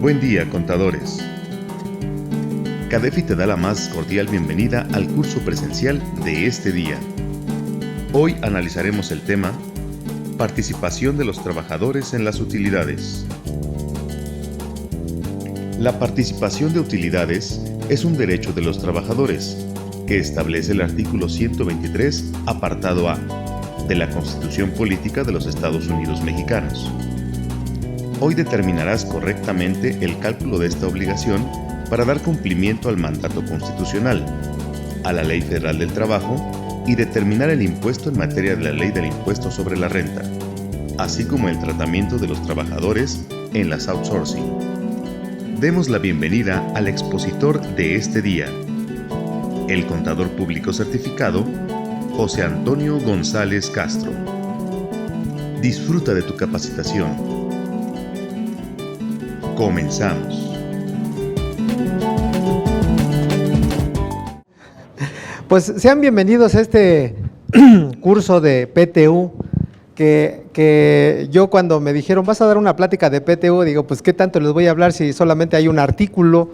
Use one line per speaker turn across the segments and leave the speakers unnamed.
Buen día, contadores. CADEFI te da la más cordial bienvenida al curso presencial de este día. Hoy analizaremos el tema Participación de los trabajadores en las utilidades. La participación de utilidades es un derecho de los trabajadores que establece el artículo 123, apartado A, de la Constitución Política de los Estados Unidos Mexicanos. Hoy determinarás correctamente el cálculo de esta obligación para dar cumplimiento al mandato constitucional, a la Ley Federal del Trabajo y determinar el impuesto en materia de la Ley del Impuesto sobre la Renta, así como el tratamiento de los trabajadores en las outsourcing. Demos la bienvenida al expositor de este día, el contador público certificado, José Antonio González Castro. Disfruta de tu capacitación. Comenzamos.
Pues sean bienvenidos a este curso de PTU, que yo cuando me dijeron, vas a dar una plática de PTU, digo, pues qué tanto les voy a hablar si solamente hay un artículo.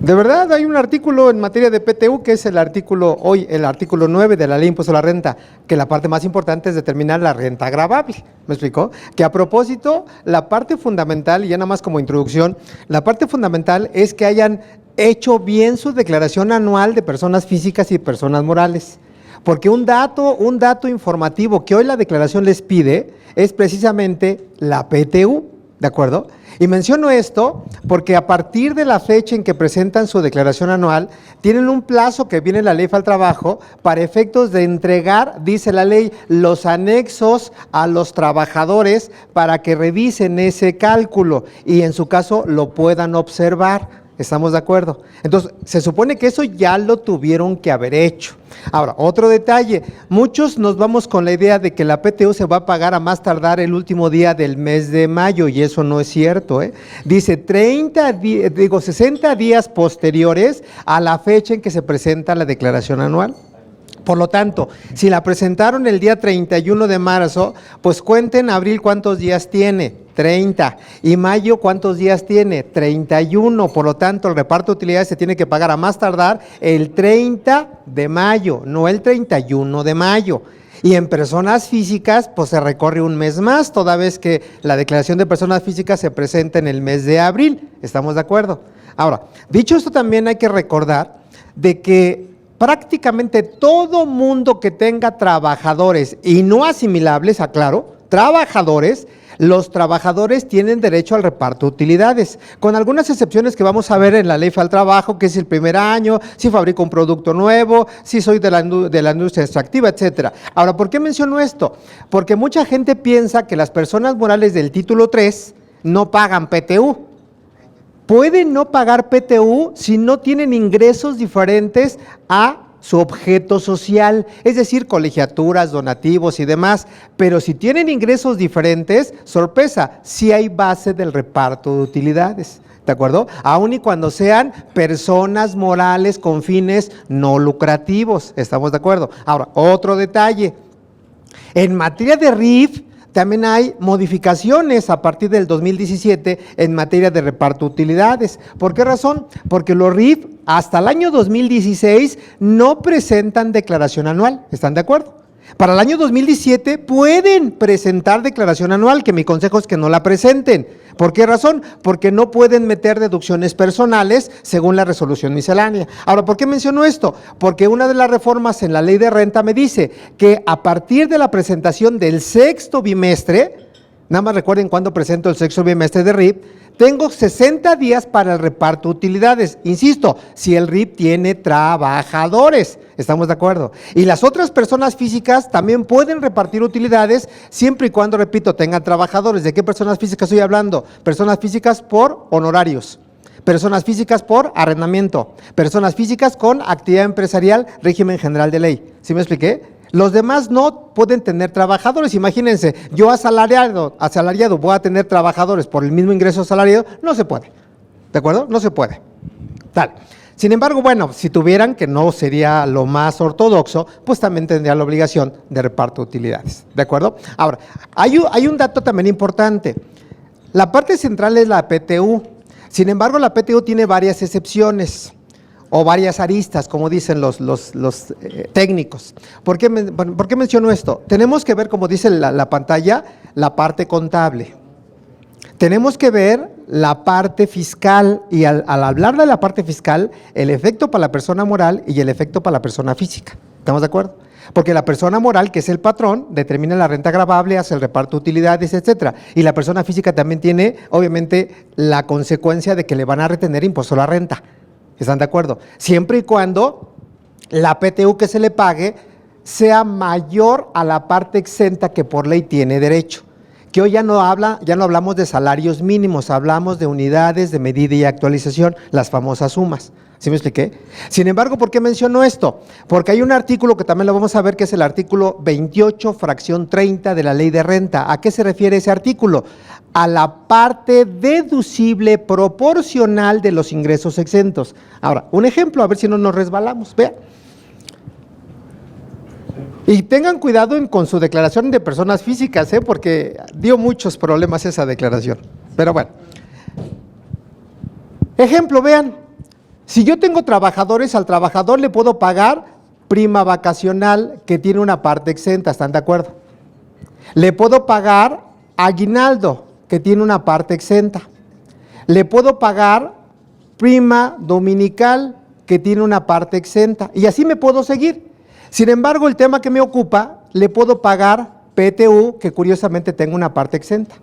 De verdad, hay un artículo en materia de PTU que es el artículo 9 de la Ley de Impuesto a la Renta, que la parte más importante es determinar la renta agravable. ¿Me explicó? Que a propósito, la parte fundamental, y ya nada más como introducción, la parte fundamental es que hayan hecho bien su declaración anual de personas físicas y personas morales. Porque un dato informativo que hoy la declaración les pide es precisamente la PTU, ¿de acuerdo? Y menciono esto porque a partir de la fecha en que presentan su declaración anual, tienen un plazo que viene en la Ley Federal del Trabajo para efectos de entregar, dice la ley, los anexos a los trabajadores para que revisen ese cálculo y en su caso lo puedan observar. ¿Estamos de acuerdo? Entonces, se supone que eso ya lo tuvieron que haber hecho. Ahora, otro detalle, muchos nos vamos con la idea de que la PTU se va a pagar a más tardar el último día del mes de mayo, y eso no es cierto, ¿eh? Dice 60 días posteriores a la fecha en que se presenta la declaración anual. Por lo tanto, si la presentaron el día 31 de marzo, pues cuenten abril cuántos días tiene, 30, y mayo cuántos días tiene, 31, por lo tanto el reparto de utilidades se tiene que pagar a más tardar el 30 de mayo, no el 31 de mayo. Y en personas físicas, pues se recorre un mes más, toda vez que la declaración de personas físicas se presenta en el mes de abril, ¿estamos de acuerdo? Ahora, dicho esto, también hay que recordar de que prácticamente todo mundo que tenga trabajadores y no asimilables, aclaro, trabajadores, los trabajadores tienen derecho al reparto de utilidades, con algunas excepciones que vamos a ver en la Ley Federal del Trabajo, que es el primer año, si fabrico un producto nuevo, si soy de la industria extractiva, etcétera. Ahora, ¿por qué menciono esto? Porque mucha gente piensa que las personas morales del título 3 no pagan PTU. Pueden no pagar PTU si no tienen ingresos diferentes a su objeto social, es decir, colegiaturas, donativos y demás, pero si tienen ingresos diferentes, sorpresa, sí hay base del reparto de utilidades, ¿de acuerdo? Aun y cuando sean personas morales con fines no lucrativos, ¿estamos de acuerdo? Ahora, otro detalle, en materia de RIF, también hay modificaciones a partir del 2017 en materia de reparto de utilidades. ¿Por qué razón? Porque los RIF hasta el año 2016 no presentan declaración anual. ¿Están de acuerdo? Para el año 2017 pueden presentar declaración anual, que mi consejo es que no la presenten. ¿Por qué razón? Porque no pueden meter deducciones personales según la resolución miscelánea. Ahora, ¿por qué menciono esto? Porque una de las reformas en la ley de renta me dice que a partir de la presentación del sexto bimestre, nada más recuerden cuándo presento el sexto bimestre de RIF, tengo 60 días para el reparto de utilidades. Insisto, si el RIF tiene trabajadores, ¿estamos de acuerdo? Y las otras personas físicas también pueden repartir utilidades siempre y cuando, repito, tengan trabajadores. ¿De qué personas físicas estoy hablando? Personas físicas por honorarios, personas físicas por arrendamiento, personas físicas con actividad empresarial, régimen general de ley. ¿Sí me expliqué? Los demás no pueden tener trabajadores. Imagínense, yo asalariado voy a tener trabajadores por el mismo ingreso asalariado, no se puede. ¿De acuerdo? No se puede. Tal. Sin embargo, bueno, si tuvieran, que no sería lo más ortodoxo, pues también tendría la obligación de reparto de utilidades. ¿De acuerdo? Ahora, hay un dato también importante. La parte central es la PTU. Sin embargo, la PTU tiene varias excepciones o varias aristas, como dicen los técnicos. ¿Por qué menciono esto? Tenemos que ver, como dice la pantalla, la parte contable. Tenemos que ver la parte fiscal y al hablar de la parte fiscal, el efecto para la persona moral y el efecto para la persona física. ¿Estamos de acuerdo? Porque la persona moral, que es el patrón, determina la renta gravable, hace el reparto de utilidades, etcétera. Y la persona física también tiene, obviamente, la consecuencia de que le van a retener impuesto a la renta. ¿Están de acuerdo? Siempre y cuando la PTU que se le pague sea mayor a la parte exenta que por ley tiene derecho. Que hoy ya no hablamos de salarios mínimos, hablamos de unidades de medida y actualización, las famosas sumas. ¿Sí me expliqué? Sin embargo, ¿por qué menciono esto? Porque hay un artículo que también lo vamos a ver, que es el artículo 28, fracción 30 de la Ley de Renta. ¿A qué se refiere ese artículo? A la parte deducible proporcional de los ingresos exentos. Ahora, un ejemplo, a ver si no nos resbalamos. Vean. Y tengan cuidado con su declaración de personas físicas, porque dio muchos problemas esa declaración. Pero bueno. Ejemplo, vean. Si yo tengo trabajadores, al trabajador le puedo pagar prima vacacional que tiene una parte exenta, ¿están de acuerdo? Le puedo pagar aguinaldo que tiene una parte exenta. Le puedo pagar prima dominical que tiene una parte exenta. Y así me puedo seguir. Sin embargo, el tema que me ocupa, le puedo pagar PTU que curiosamente tengo una parte exenta.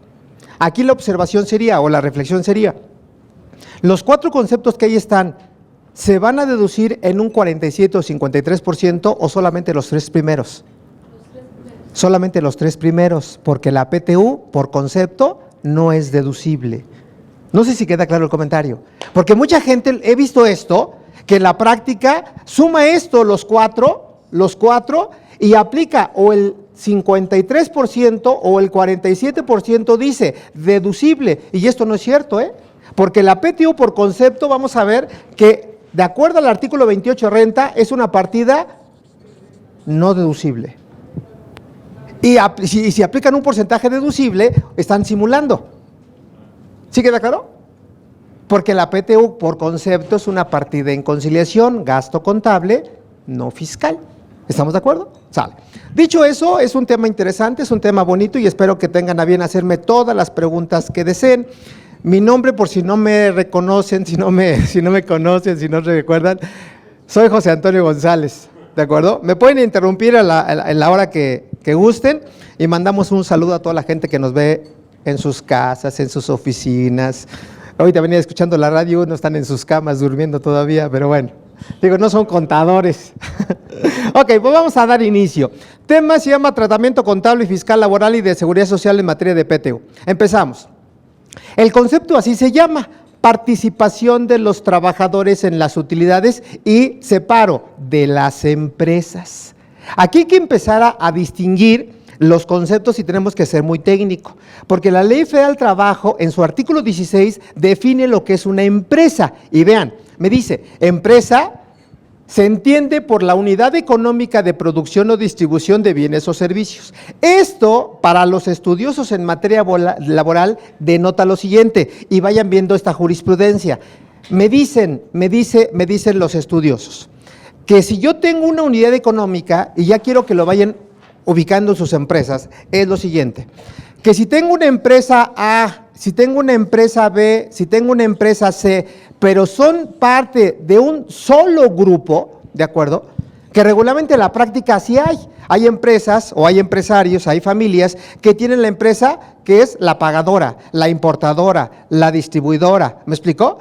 Aquí la observación sería, o la reflexión sería, los 4 conceptos que ahí están, ¿se van a deducir en un 47 o 53% o solamente los 3 primeros? Solamente los 3 primeros, porque la PTU, por concepto, no es deducible. No sé si queda claro el comentario, porque mucha gente, he visto esto, que en la práctica suma esto, los cuatro, y aplica o el 53% o el 47% dice deducible, y esto no es cierto, porque la PTU por concepto, vamos a ver que de acuerdo al artículo 28 renta, es una partida no deducible. Y si aplican un porcentaje deducible, están simulando. ¿Sí queda claro? Porque la PTU por concepto es una partida en conciliación, gasto contable, no fiscal. ¿Estamos de acuerdo? Sale. Dicho eso, es un tema interesante, es un tema bonito y espero que tengan a bien hacerme todas las preguntas que deseen. Mi nombre, por si no me reconocen, si no me conocen, si no recuerdan, soy José Antonio González, ¿de acuerdo? Me pueden interrumpir en la hora que gusten y mandamos un saludo a toda la gente que nos ve en sus casas, en sus oficinas. Ahorita venía escuchando la radio, no están en sus camas durmiendo todavía, pero bueno, digo, no son contadores. Ok, pues vamos a dar inicio. Tema se llama Tratamiento Contable y Fiscal Laboral y de Seguridad Social en materia de PTU. Empezamos. El concepto así se llama, participación de los trabajadores en las utilidades y separo de las empresas. Aquí hay que empezar a distinguir los conceptos y tenemos que ser muy técnico, porque la Ley Federal del Trabajo en su artículo 16 define lo que es una empresa. Y vean, me dice, empresa se entiende por la unidad económica de producción o distribución de bienes o servicios. Esto, para los estudiosos en materia laboral, denota lo siguiente, y vayan viendo esta jurisprudencia. Me dicen los estudiosos, que si yo tengo una unidad económica, y ya quiero que lo vayan ubicando en sus empresas, es lo siguiente, que si tengo una empresa A, si tengo una empresa B, si tengo una empresa C, pero son parte de un solo grupo, ¿de acuerdo? Que regularmente en la práctica sí hay empresas o hay empresarios, hay familias que tienen la empresa que es la pagadora, la importadora, la distribuidora, ¿me explicó?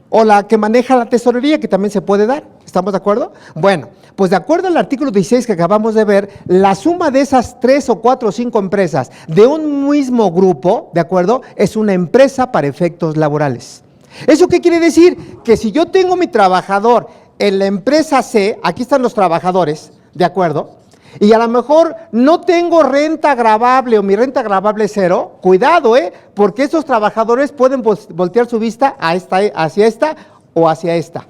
O la que maneja la tesorería, que también se puede dar, ¿estamos de acuerdo? Bueno, pues de acuerdo al artículo 16 que acabamos de ver, la suma de esas 3 o 4 o 5 empresas de un mismo grupo, ¿de acuerdo? Es una empresa para efectos laborales. ¿Eso qué quiere decir? Que si yo tengo mi trabajador en la empresa C, aquí están los trabajadores, ¿de acuerdo? Y a lo mejor no tengo renta gravable o mi renta gravable es 0, cuidado, porque esos trabajadores pueden voltear su vista hacia esta o hacia esta.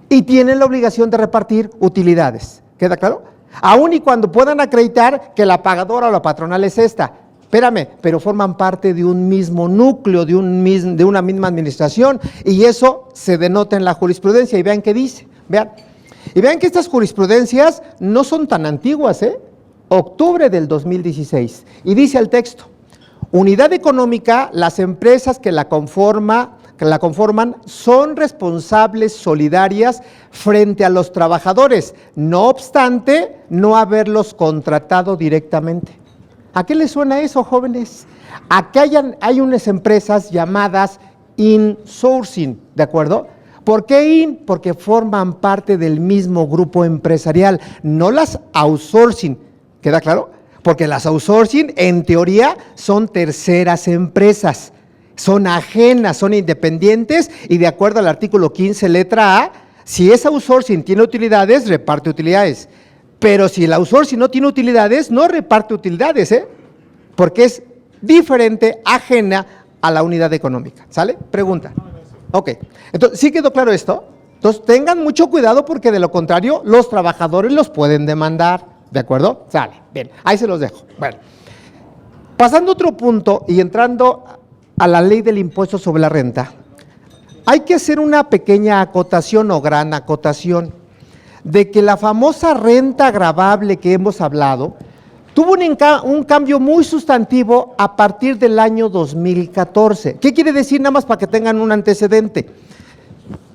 Y tienen la obligación de repartir utilidades, ¿queda claro? Aún y cuando puedan acreditar que la pagadora o la patronal es esta. espérame, pero forman parte de un mismo núcleo, de una misma administración, y eso se denota en la jurisprudencia. Y vean qué dice, vean. Y vean que estas jurisprudencias no son tan antiguas, octubre del 2016, y dice el texto: unidad económica, las empresas que la conforman son responsables solidarias frente a los trabajadores, no obstante no haberlos contratado directamente. ¿A qué les suena eso, jóvenes? Acá hay unas empresas llamadas insourcing, ¿de acuerdo? ¿Por qué in? Porque forman parte del mismo grupo empresarial, no las outsourcing, ¿queda claro? Porque las outsourcing, en teoría, son terceras empresas, son ajenas, son independientes, y de acuerdo al artículo 15, letra A, si esa outsourcing tiene utilidades, reparte utilidades. Pero si el outsourcing no tiene utilidades, no reparte utilidades, porque es diferente, ajena a la unidad económica. ¿Sale? Pregunta. Ok. Entonces, ¿sí quedó claro esto? Entonces, tengan mucho cuidado porque de lo contrario, los trabajadores los pueden demandar. ¿De acuerdo? Sale. Bien, ahí se los dejo. Bueno, pasando a otro punto y entrando a la ley del impuesto sobre la renta, hay que hacer una pequeña acotación o gran acotación de que la famosa renta gravable que hemos hablado tuvo un cambio muy sustantivo a partir del año 2014. ¿Qué quiere decir? Nada más para que tengan un antecedente.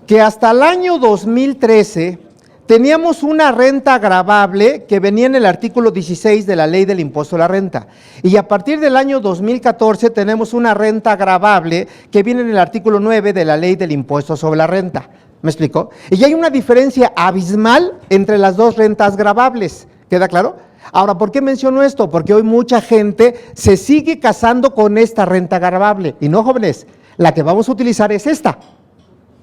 Que hasta el año 2013 teníamos una renta gravable que venía en el artículo 16 de la ley del impuesto a la renta. Y a partir del año 2014 tenemos una renta gravable que viene en el artículo 9 de la ley del impuesto sobre la renta. ¿Me explico? Y hay una diferencia abismal entre las dos rentas gravables. ¿Queda claro? Ahora, ¿por qué menciono esto? Porque hoy mucha gente se sigue casando con esta renta gravable. Y no, jóvenes, la que vamos a utilizar es esta.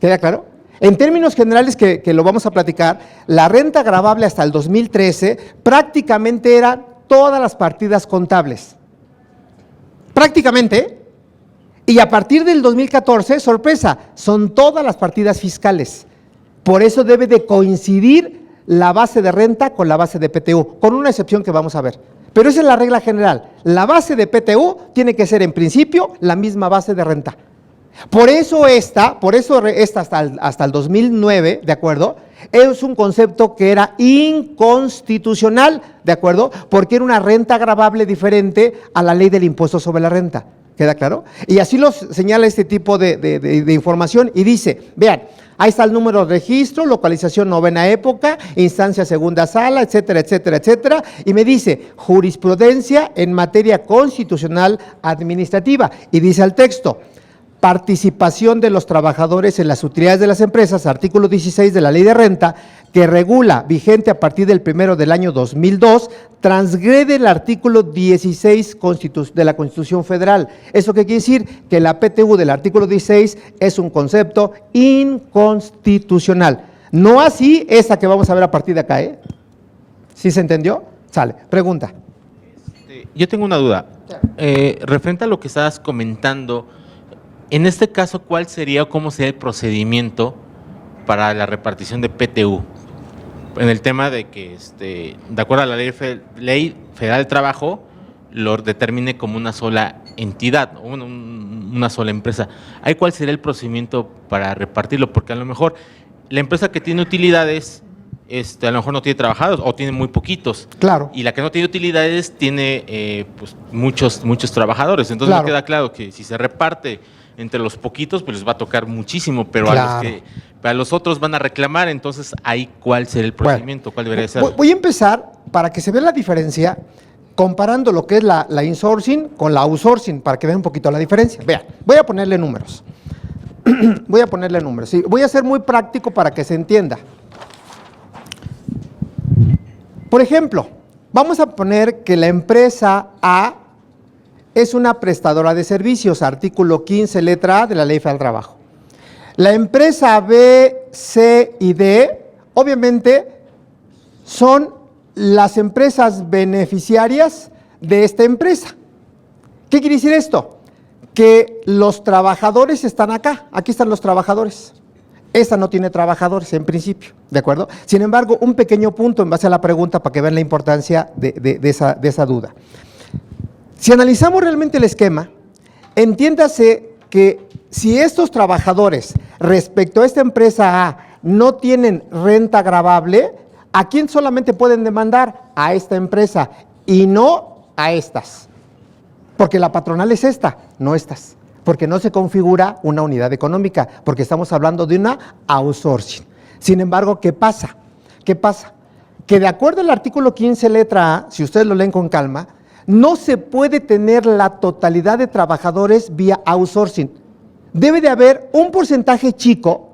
¿Queda claro? En términos generales que lo vamos a platicar, la renta gravable hasta el 2013 prácticamente eran todas las partidas contables. Prácticamente. Y a partir del 2014, sorpresa, son todas las partidas fiscales. Por eso debe de coincidir la base de renta con la base de PTU, con una excepción que vamos a ver. Pero esa es la regla general. La base de PTU tiene que ser en principio la misma base de renta. Por eso esta hasta el 2009, ¿de acuerdo? Es un concepto que era inconstitucional, ¿de acuerdo? Porque era una renta gravable diferente a la ley del impuesto sobre la renta. ¿Queda claro? Y así lo señala este tipo de información y dice, vean, ahí está el número de registro, localización novena época, instancia segunda sala, etcétera, etcétera, etcétera, y me dice jurisprudencia en materia constitucional administrativa, y dice el texto, participación de los trabajadores en las utilidades de las empresas, artículo 16 de la ley de renta, que regula, vigente a partir del 1 del año 2002, transgrede el artículo 16 de la Constitución Federal. ¿Eso qué quiere decir? Que la PTU del artículo 16 es un concepto inconstitucional. No así esa que vamos a ver a partir de acá, ¿Sí se entendió? Sale. Pregunta.
Yo tengo una duda. Referente a lo que estabas comentando, en este caso, ¿cuál sería o cómo sería el procedimiento para la repartición de PTU? En el tema de que, de acuerdo a la Ley Federal del Trabajo, lo determine como una sola entidad, una sola empresa. ¿Ahí cuál sería el procedimiento para repartirlo? Porque a lo mejor la empresa que tiene utilidades, a lo mejor no tiene trabajadores o tiene muy poquitos.
Claro.
Y la que no tiene utilidades tiene pues, muchos trabajadores. Entonces
claro.
Me queda claro que si se reparte entre los poquitos, pues les va a tocar muchísimo, pero
claro.
a los otros van a reclamar, entonces ahí ¿cuál será el procedimiento? ¿Cuál debería ser?
Voy a empezar para que se vea la diferencia, comparando lo que es la insourcing con la outsourcing, para que vean un poquito la diferencia. Vean, voy a ponerle números. Sí, voy a ser muy práctico para que se entienda. Por ejemplo, vamos a poner que la empresa A es una prestadora de servicios, artículo 15, letra A de la Ley Federal del Trabajo. La empresa B, C y D, obviamente, son las empresas beneficiarias de esta empresa. ¿Qué quiere decir esto? Que los trabajadores están acá, aquí están los trabajadores. Esta no tiene trabajadores en principio, ¿de acuerdo? Sin embargo, un pequeño punto en base a la pregunta para que vean la importancia de esa duda. Si analizamos realmente el esquema, entiéndase que si estos trabajadores respecto a esta empresa A no tienen renta gravable, ¿a quién solamente pueden demandar? A esta empresa y no a estas. Porque la patronal es esta, no estas. Porque no se configura una unidad económica, porque estamos hablando de una outsourcing. Sin embargo, ¿qué pasa? ¿Qué pasa? Que de acuerdo al artículo 15, letra A, si ustedes lo leen con calma, no se puede tener la totalidad de trabajadores vía outsourcing. Debe de haber un porcentaje chico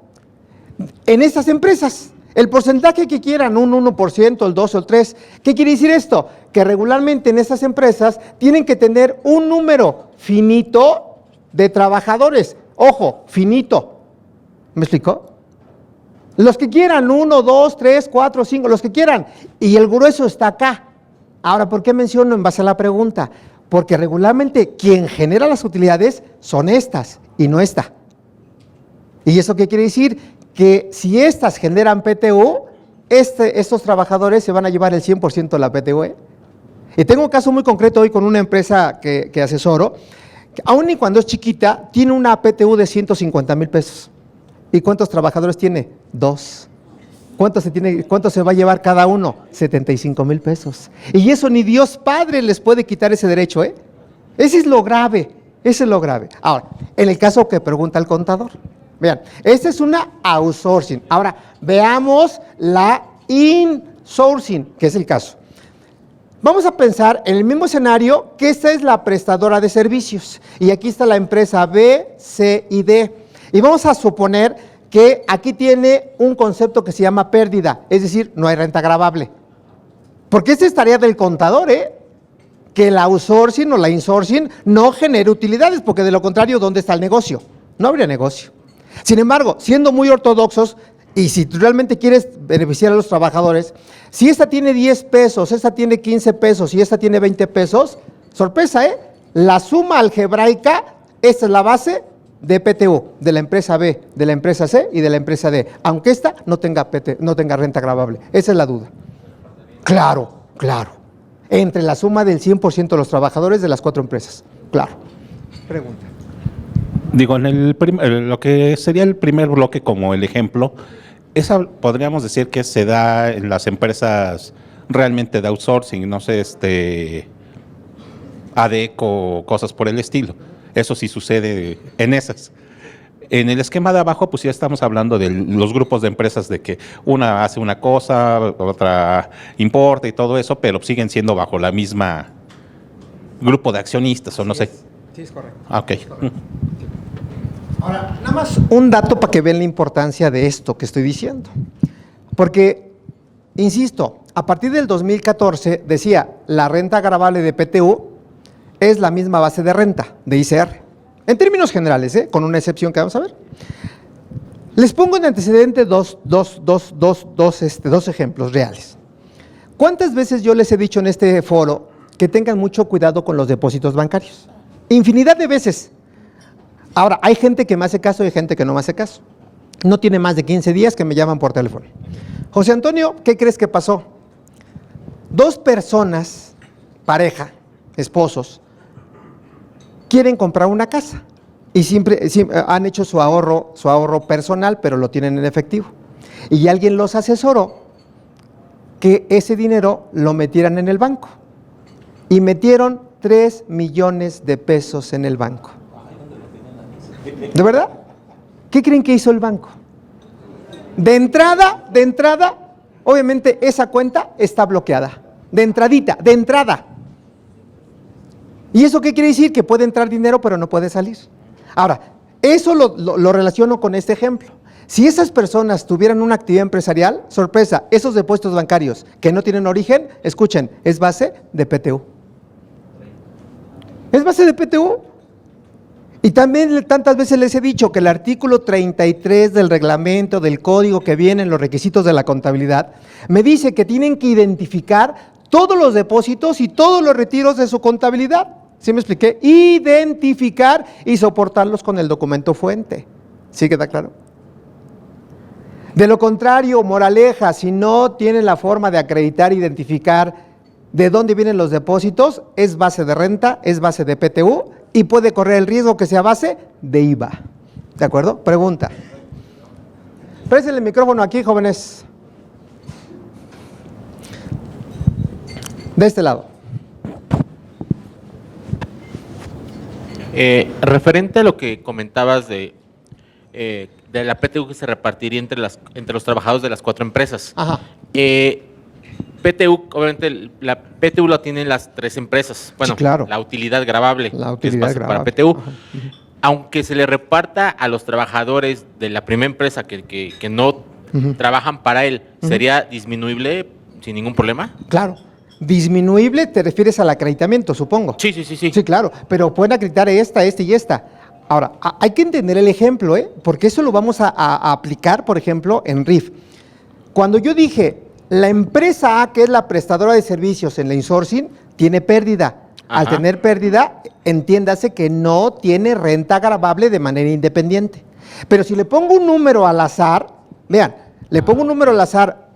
en estas empresas. El porcentaje que quieran, un 1%, el 2 o el 3. ¿Qué quiere decir esto? Que regularmente en estas empresas tienen que tener un número finito de trabajadores. Ojo, finito. ¿Me explicó? Los que quieran, 1, 2, 3, 4, 5, los que quieran. Y el grueso está acá. Ahora, ¿por qué menciono en base a la pregunta? Porque regularmente quien genera las utilidades son estas y no esta. ¿Y eso qué quiere decir? Que si estas generan PTU, estos trabajadores se van a llevar el 100% de la PTU. Y tengo un caso muy concreto hoy con una empresa que asesoro, que aun y cuando es chiquita, tiene una PTU de 150,000 pesos. ¿Y cuántos trabajadores tiene? 2. ¿Cuánto se va a llevar cada uno? 75,000 pesos. Y eso ni Dios Padre les puede quitar ese derecho, ¿eh? Ese es lo grave, ese es lo grave. Ahora, en el caso que pregunta el contador, vean, esta es una outsourcing. Ahora, veamos la insourcing, que es el caso. Vamos a pensar en el mismo escenario que esta es la prestadora de servicios. Y aquí está la empresa B, C y D. Y vamos a suponer que aquí tiene un concepto que se llama pérdida, es decir, no hay renta gravable. Porque esta es tarea del contador, que la outsourcing o la insourcing no genere utilidades, porque de lo contrario, ¿dónde está el negocio? No habría negocio. Sin embargo, siendo muy ortodoxos, y si tú realmente quieres beneficiar a los trabajadores, si esta tiene 10 pesos, esta tiene 15 pesos y esta tiene 20 pesos, sorpresa, la suma algebraica, esta es la base de PTU, de la empresa B, de la empresa C y de la empresa D, aunque esta no tenga renta gravable. Esa es la duda. Claro, claro. Entre la suma del 100% de los trabajadores de las 4 empresas. Claro. Pregunta.
Digo, en lo que sería el primer bloque como el ejemplo, esa podríamos decir que se da en las empresas realmente de outsourcing, no sé, ADECO o cosas por el estilo. Eso sí sucede en esas. En el esquema de abajo, pues ya estamos hablando de los grupos de empresas, de que una hace una cosa, otra importa y todo eso, pero siguen siendo bajo la misma grupo de accionistas, o no sé.
Sí, es correcto.
Ok.
Ahora, nada más un dato para que vean la importancia de esto que estoy diciendo. Porque, insisto, a partir del 2014 decía, la renta gravable de PTU es la misma base de renta de ICR. En términos generales, con una excepción que vamos a ver. Les pongo en antecedente dos ejemplos reales. ¿Cuántas veces yo les he dicho en este foro que tengan mucho cuidado con los depósitos bancarios? Infinidad de veces. Ahora, hay gente que me hace caso y hay gente que no me hace caso. No tiene más de 15 días que me llaman por teléfono. José Antonio, ¿qué crees que pasó? 2 personas, pareja, esposos, quieren comprar una casa y siempre han hecho su ahorro personal, pero lo tienen en efectivo. Y alguien los asesoró que ese dinero lo metieran en el banco. Y metieron 3 millones de pesos en el banco. ¿De verdad? ¿Qué creen que hizo el banco? De entrada, obviamente esa cuenta está bloqueada. De entrada. ¿Y eso qué quiere decir? Que puede entrar dinero, pero no puede salir. Ahora, eso lo relaciono con este ejemplo. Si esas personas tuvieran una actividad empresarial, sorpresa, esos depósitos bancarios que no tienen origen, escuchen, es base de PTU. Es base de PTU. Y también tantas veces les he dicho que el artículo 33 del reglamento, del código que viene en los requisitos de la contabilidad, me dice que tienen que identificar todos los depósitos y todos los retiros de su contabilidad. ¿Sí me expliqué? Identificar y soportarlos con el documento fuente. ¿Sí queda claro? De lo contrario, moraleja, si no tienen la forma de acreditar, identificar de dónde vienen los depósitos, es base de renta, es base de PTU y puede correr el riesgo que sea base de IVA. ¿De acuerdo? Pregunta. Préstenle el micrófono aquí, jóvenes. De este lado.
Referente a lo que comentabas de la PTU que se repartiría entre los trabajadores de las 4 empresas.
Ajá.
PTU, obviamente, la PTU la tienen las 3 empresas. Bueno,
Sí, claro.
la utilidad grabable.
La
que es
utilidad
base
grabable.
para PTU.
Ajá.
Aunque se le reparta a los trabajadores de la primera empresa que no trabajan para él, ¿sería disminuible sin ningún problema?
Claro. Disminuible te refieres al acreditamiento, supongo.
Sí.
Sí, claro, pero pueden acreditar esta y esta. Ahora, hay que entender el ejemplo, porque eso lo vamos a aplicar, por ejemplo, en RIF. Cuando yo dije, la empresa A, que es la prestadora de servicios en la insourcing, tiene pérdida. Al
Ajá.
tener pérdida, entiéndase que no tiene renta gravable de manera independiente. Pero si le pongo un número al azar, vean, le pongo un número al azar,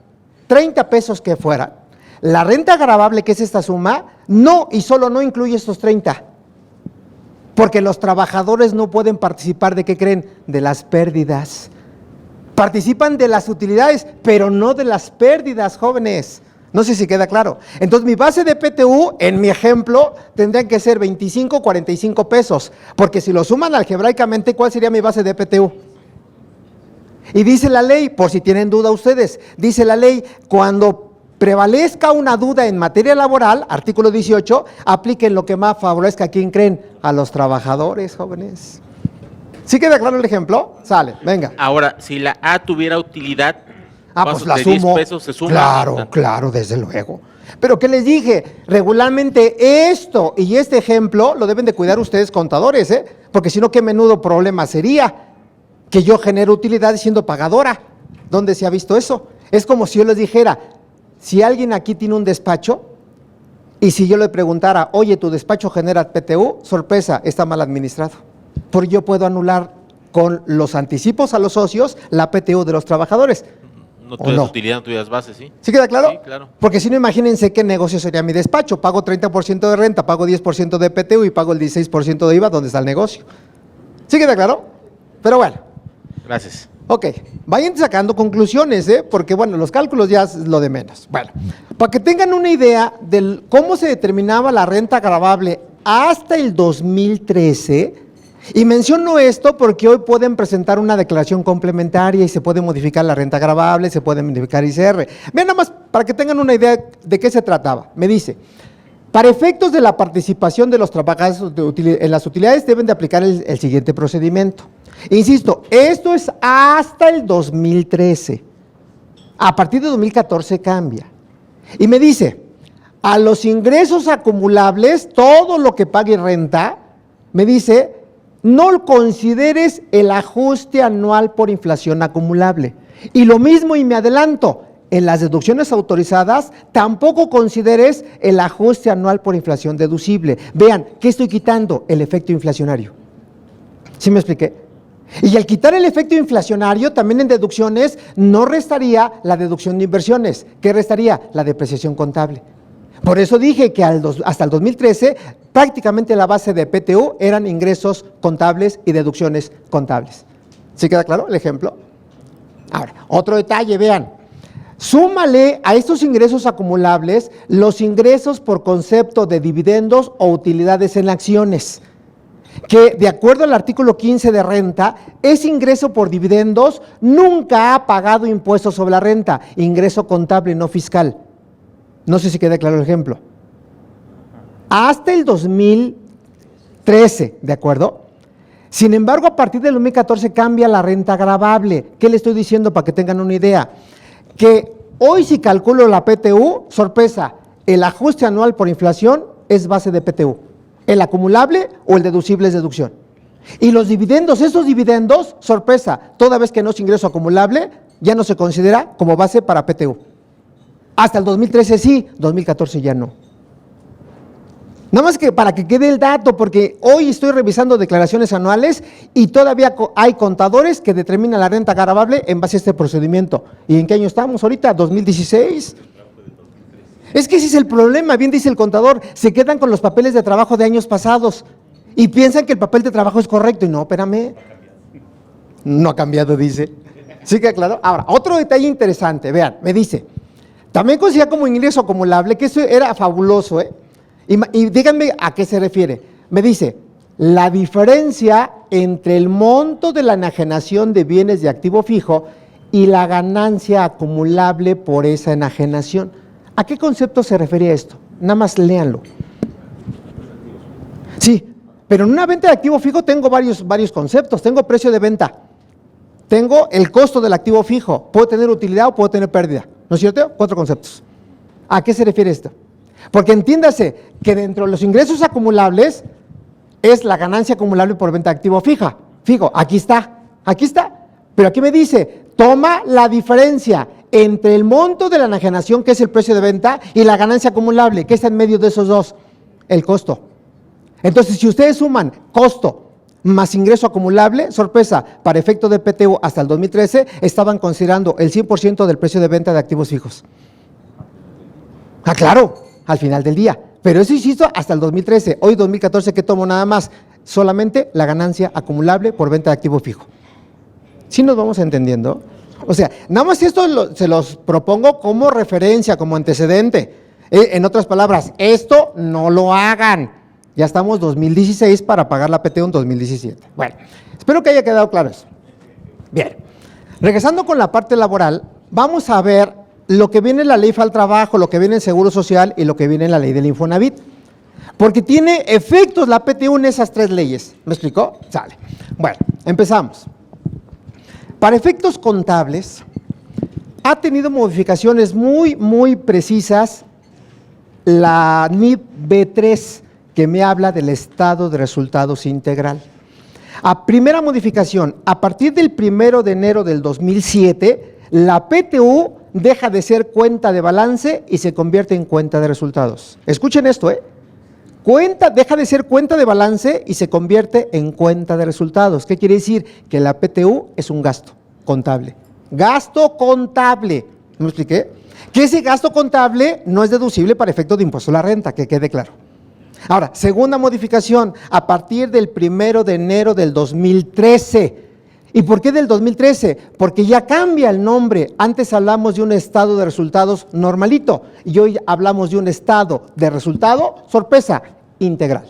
30 pesos que fuera, la renta gravable, que es esta suma, no y solo no incluye estos 30. Porque los trabajadores no pueden participar de, ¿qué creen? De las pérdidas. Participan de las utilidades, pero no de las pérdidas, jóvenes. No sé si queda claro. Entonces, mi base de PTU, en mi ejemplo, tendría que ser 25, 45 pesos. Porque si lo suman algebraicamente, ¿cuál sería mi base de PTU? Y dice la ley, por si tienen duda ustedes, dice la ley, cuando prevalezca una duda en materia laboral, artículo 18, apliquen lo que más favorezca a quién creen, a los trabajadores, jóvenes. ¿Sí queda claro el ejemplo? Sale, venga.
Ahora, si la A tuviera utilidad,
Pues la
de 10
sumo.
pesos se suma.
Claro, desde luego. Pero ¿qué les dije? Regularmente esto y este ejemplo lo deben de cuidar ustedes contadores, porque si no, qué menudo problema sería que yo genero utilidad siendo pagadora. ¿Dónde se ha visto eso? Es como si yo les dijera, si alguien aquí tiene un despacho y si yo le preguntara, oye, ¿tu despacho genera PTU? Sorpresa, está mal administrado. Porque yo puedo anular con los anticipos a los socios la PTU de los trabajadores.
No
¿O
tuvieras
no?
utilidad, no tuvieras base, ¿sí?
¿Sí queda claro?
Sí, claro.
Porque si no, imagínense qué negocio sería mi despacho. Pago 30% de renta, pago 10% de PTU y pago el 16% de IVA. ¿Dónde está el negocio? ¿Sí queda claro? Pero bueno,
Gracias.
ok. Vayan sacando conclusiones, porque bueno, los cálculos ya es lo de menos. Bueno, para que tengan una idea de cómo se determinaba la renta gravable hasta el 2013, y menciono esto porque hoy pueden presentar una declaración complementaria y se puede modificar la renta gravable, se puede modificar ICR. Vean nada más para que tengan una idea de qué se trataba. Me dice, para efectos de la participación de los trabajadores en las utilidades deben de aplicar el siguiente procedimiento. Insisto, esto es hasta el 2013. A partir de 2014 cambia. Y me dice, a los ingresos acumulables, todo lo que pague renta, me dice, no consideres el ajuste anual por inflación acumulable. Y lo mismo, y me adelanto, en las deducciones autorizadas, tampoco consideres el ajuste anual por inflación deducible. Vean, ¿qué estoy quitando? El efecto inflacionario. ¿Sí me expliqué? Y al quitar el efecto inflacionario, también en deducciones, no restaría la deducción de inversiones. ¿Qué restaría? La depreciación contable. Por eso dije que hasta el 2013 prácticamente la base de PTU eran ingresos contables y deducciones contables. ¿Sí queda claro el ejemplo? Ahora, otro detalle, vean. Súmale a estos ingresos acumulables los ingresos por concepto de dividendos o utilidades en acciones, que de acuerdo al artículo 15 de renta, ese ingreso por dividendos nunca ha pagado impuestos sobre la renta, ingreso contable no fiscal. No sé si queda claro el ejemplo. Hasta el 2013, ¿de acuerdo? Sin embargo, a partir del 2014 cambia la renta gravable. ¿Qué le estoy diciendo para que tengan una idea? Que hoy si calculo la PTU, sorpresa, el ajuste anual por inflación es base de PTU. El acumulable o el deducible es deducción. Y los dividendos, esos dividendos, sorpresa, toda vez que no es ingreso acumulable, ya no se considera como base para PTU. Hasta el 2013 sí, 2014 ya no. Nada más que para que quede el dato, porque hoy estoy revisando declaraciones anuales y todavía hay contadores que determinan la renta gravable en base a este procedimiento. ¿Y en qué año estamos ahorita? ¿2016? Es que ese es el problema, bien dice el contador, se quedan con los papeles de trabajo de años pasados y piensan que el papel de trabajo es correcto y no, espérame, no ha cambiado, dice. ¿Sí queda claro? Ahora, otro detalle interesante, vean, me dice, también considera como ingreso acumulable, que eso era fabuloso, y díganme a qué se refiere. Me dice, la diferencia entre el monto de la enajenación de bienes de activo fijo y la ganancia acumulable por esa enajenación. ¿A qué concepto se refería esto? Nada más léanlo. Sí, pero en una venta de activo fijo tengo varios conceptos. Tengo precio de venta, tengo el costo del activo fijo, puedo tener utilidad o puedo tener pérdida, ¿no es cierto? 4 conceptos. ¿A qué se refiere esto? Porque entiéndase que dentro de los ingresos acumulables es la ganancia acumulable por venta de activo fijo. Aquí está. Pero aquí me dice, toma la diferencia entre el monto de la enajenación, que es el precio de venta, y la ganancia acumulable, que está en medio de esos dos, el costo. Entonces, si ustedes suman costo más ingreso acumulable, sorpresa, para efecto de PTU hasta el 2013, estaban considerando el 100% del precio de venta de activos fijos. Ah, claro, al final del día. Pero eso, insisto, hasta el 2013. Hoy, 2014, ¿qué tomo nada más? Solamente la ganancia acumulable por venta de activo fijo. ¿Sí nos vamos entendiendo? O sea, nada más esto se los propongo como referencia, como antecedente. En otras palabras, esto no lo hagan. Ya estamos 2016 para pagar la PTU en 2017. Bueno, espero que haya quedado claro eso. Bien, regresando con la parte laboral, vamos a ver lo que viene en la Ley Federal del Trabajo, lo que viene en Seguro Social y lo que viene en la Ley del Infonavit. Porque tiene efectos la PTU en esas 3 leyes. ¿Me explicó? Sale. Bueno, empezamos. Para efectos contables, ha tenido modificaciones muy precisas la NIB B3, que me habla del estado de resultados integral. A primera modificación, a partir del 1 de enero del 2007, la PTU deja de ser cuenta de balance y se convierte en cuenta de resultados. Escuchen esto, deja de ser cuenta de balance y se convierte en cuenta de resultados. ¿Qué quiere decir? Que la PTU es un gasto contable. Gasto contable. ¿Me expliqué? Que ese gasto contable no es deducible para efecto de impuesto a la renta, que quede claro. Ahora, segunda modificación, a partir del 1 de enero del 2013. ¿Y por qué del 2013? Porque ya cambia el nombre. Antes hablamos de un estado de resultados normalito y hoy hablamos de un estado de resultado, sorpresa, integral.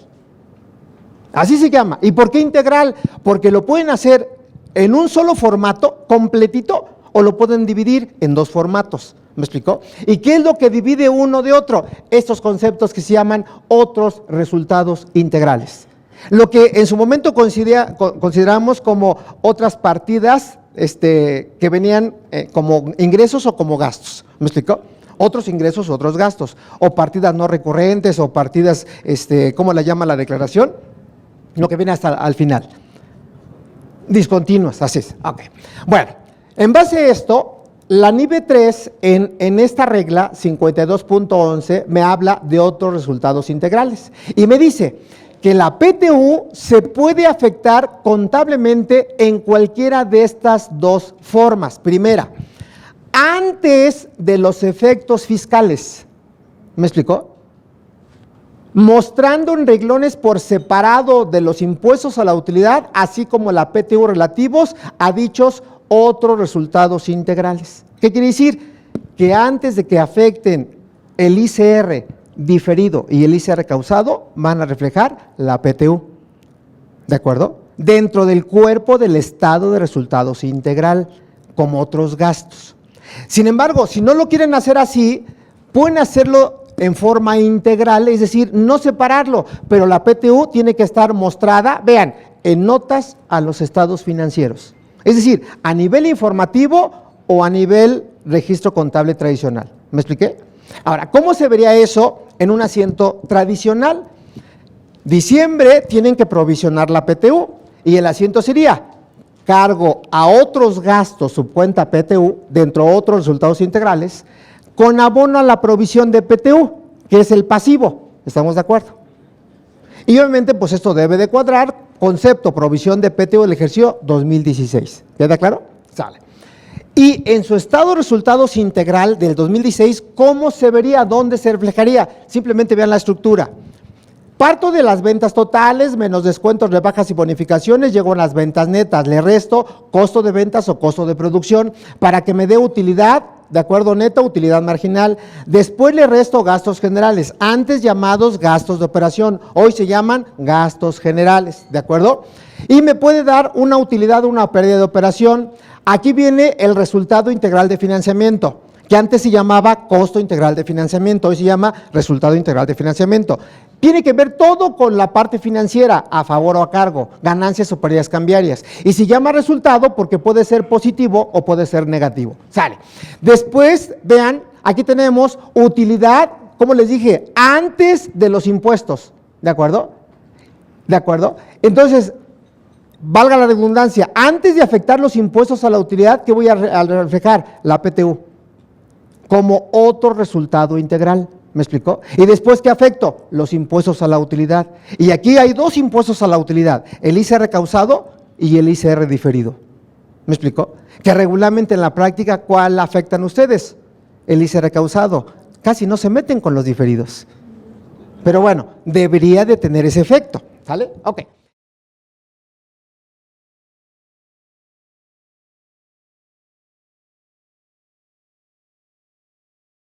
Así se llama. ¿Y por qué integral? Porque lo pueden hacer en un solo formato, completito, o lo pueden dividir en 2 formatos. ¿Me explicó? ¿Y qué es lo que divide uno de otro? Estos conceptos que se llaman otros resultados integrales. Lo que en su momento consideramos como otras partidas que venían como ingresos o como gastos. ¿Me explicó? Otros ingresos, otros gastos. O partidas no recurrentes o partidas, ¿cómo la llama la declaración? Lo que viene hasta al final. Discontinuas, así es. Okay. Bueno, en base a esto, la NIB 3 en esta regla 52.11 me habla de otros resultados integrales y me dice que la PTU se puede afectar contablemente en cualquiera de estas 2 formas. Primera, antes de los efectos fiscales. ¿Me explicó? Mostrando en renglones por separado de los impuestos a la utilidad, así como la PTU relativos a dichos otros resultados integrales. ¿Qué quiere decir? Que antes de que afecten el ICR diferido y el ICR causado, van a reflejar la PTU. ¿De acuerdo? Dentro del cuerpo del estado de resultados integral, como otros gastos. Sin embargo, si no lo quieren hacer así, pueden hacerlo en forma integral, es decir, no separarlo, pero la PTU tiene que estar mostrada, vean, en notas a los estados financieros. Es decir, a nivel informativo o a nivel registro contable tradicional. ¿Me expliqué? Ahora, ¿cómo se vería eso en un asiento tradicional? Diciembre tienen que provisionar la PTU y el asiento sería cargo a otros gastos subcuenta PTU dentro de otros resultados integrales con abono a la provisión de PTU, que es el pasivo. ¿Estamos de acuerdo? Y obviamente, pues esto debe de cuadrar. Concepto, provisión de PTU del ejercicio 2016. ¿Queda claro? Sale. Y en su estado de resultados integral del 2016, ¿cómo se vería? ¿Dónde se reflejaría? Simplemente vean la estructura. Parto de las ventas totales, menos descuentos, rebajas y bonificaciones, llego a las ventas netas, le resto costo de ventas o costo de producción para que me dé utilidad, de acuerdo, neta, utilidad marginal. Después le resto gastos generales, antes llamados gastos de operación, hoy se llaman gastos generales, ¿de acuerdo? Y me puede dar una utilidad o una pérdida de operación. Aquí viene el resultado integral de financiamiento, que antes se llamaba costo integral de financiamiento, hoy se llama resultado integral de financiamiento. Tiene que ver todo con la parte financiera, a favor o a cargo, ganancias o pérdidas cambiarias. Y se llama resultado porque puede ser positivo o puede ser negativo. Sale. Después, vean, aquí tenemos utilidad, como les dije, antes de los impuestos. ¿De acuerdo? ¿De acuerdo? Entonces, valga la redundancia, antes de afectar los impuestos a la utilidad, ¿qué voy a reflejar? La PTU, como otro resultado integral. ¿Me explicó? Y después, ¿qué afecto? Los impuestos a la utilidad. Y aquí hay dos impuestos a la utilidad, el ICR causado y el ICR diferido. ¿Me explicó? Que regularmente en la práctica, ¿cuál afectan ustedes? El ICR causado. Casi no se meten con los diferidos. Pero bueno, debería de tener ese efecto. ¿Sale? Ok.